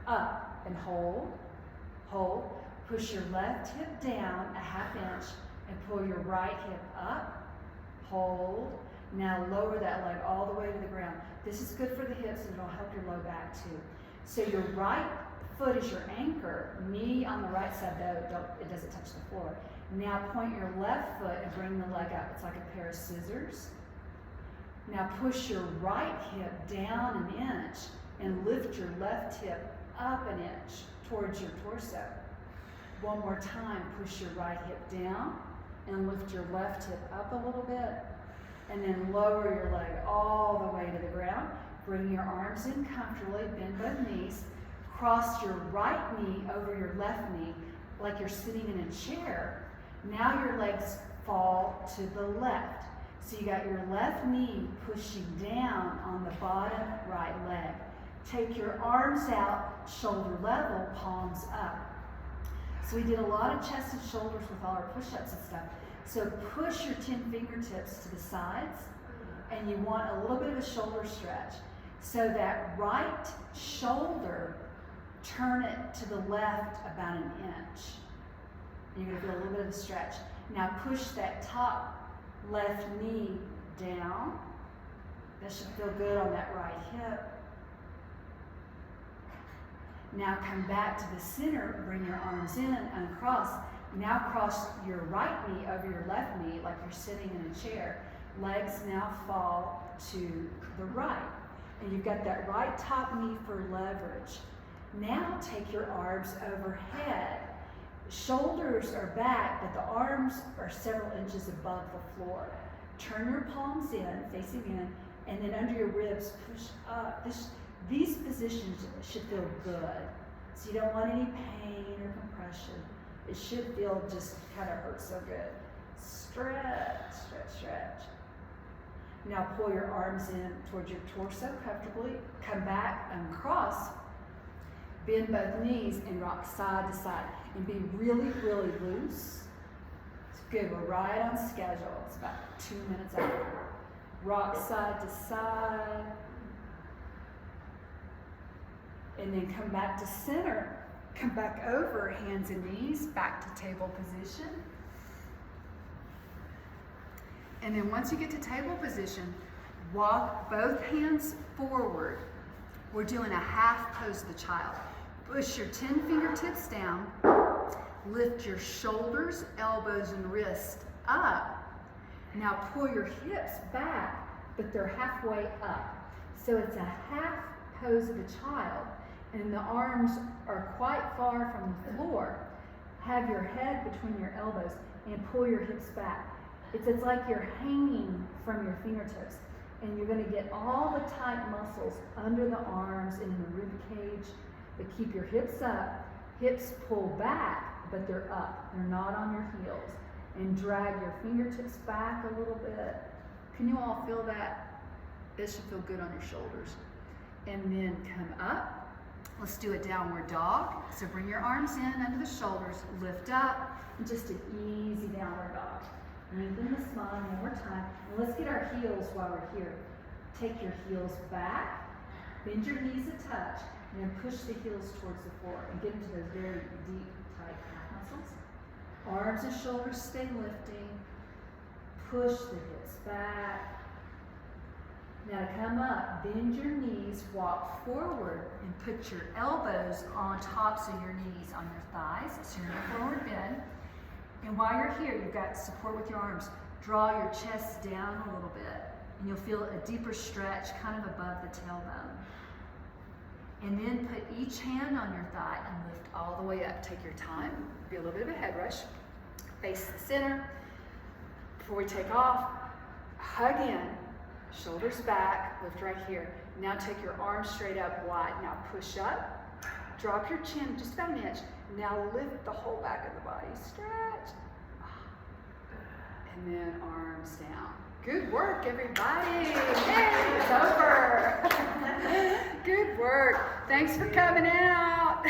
up and hold, hold. Push your left hip down a 1/2 inch and pull your right hip up, hold. Now lower that leg all the way to the ground. This is good for the hips and it'll help your low back too. So your right foot is your anchor. Knee on the right side though, it doesn't touch the floor. Now point your left foot and bring the leg up. It's like a pair of scissors. Now push your right hip down an inch and lift your left hip up an inch towards your torso. One more time, push your right hip down and lift your left hip up a little bit. And then lower your leg all the way to the ground. Bring your arms in comfortably, bend both knees. Cross your right knee over your left knee like you're sitting in a chair. Now your legs fall to the left. So you got your left knee pushing down on the bottom right leg. Take your arms out, shoulder level, palms up. So we did a lot of chest and shoulders with all our push-ups and stuff. So push your 10 fingertips to the sides, and you want a little bit of a shoulder stretch. So that right shoulder, turn it to the left about an inch. You're gonna feel a little bit of a stretch. Now push that top left knee down. That should feel good on that right hip. Now come back to the center, bring your arms in, uncross. Now cross your right knee over your left knee like you're sitting in a chair. Legs now fall to the right. And you've got that right top knee for leverage. Now take your arms overhead. Shoulders are back, but the arms are several inches above the floor. Turn your palms in, facing in, and then under your ribs, push up. These positions should feel good. So you don't want any pain or compression. It should feel just kind of hurt so good. Stretch, stretch, stretch. Now pull your arms in towards your torso comfortably. Come back, uncross. Bend both knees and rock side to side. And be really, really loose. It's good. We're right on schedule. It's about 2 minutes out. Rock side to side. And then come back to center. Come back over, hands and knees, back to table position. And then once you get to table position, walk both hands forward. We're doing a half pose of the child. Push your 10 fingertips down. Lift your shoulders, elbows, and wrists up. Now pull your hips back, but they're halfway up. So it's a half pose of the child. And the arms are quite far from the floor. Have your head between your elbows and pull your hips back. It's like you're hanging from your fingertips, and you're going to get all the tight muscles under the arms and in the rib cage. But keep your hips up. Hips pull back, but they're up. They're not on your heels. And drag your fingertips back a little bit. Can you all feel that? This should feel good on your shoulders. And then come up. Let's do a downward dog. So bring your arms in under the shoulders, lift up, and just an easy downward dog. Lengthen the spine one more time. And let's get our heels while we're here. Take your heels back, bend your knees a touch, and then push the heels towards the floor and get into those very deep, tight calf muscles. Arms and shoulders stay lifting. Push the hips back. Now to come up, bend your knees, walk forward, and put your elbows on tops of your knees on your thighs. So you're in a forward bend. And while you're here, you've got support with your arms. Draw your chest down a little bit, and you'll feel a deeper stretch kind of above the tailbone. And then put each hand on your thigh and lift all the way up. Take your time. Be a little bit of a head rush. Face the center. Before we take off, hug in. Shoulders back, lift right here. Now take your arms straight up wide. Now push up, drop your chin just about an inch. Now lift the whole back of the body, stretch. And then arms down. Good work, everybody. Hey, it's over. Good work. Thanks for coming out.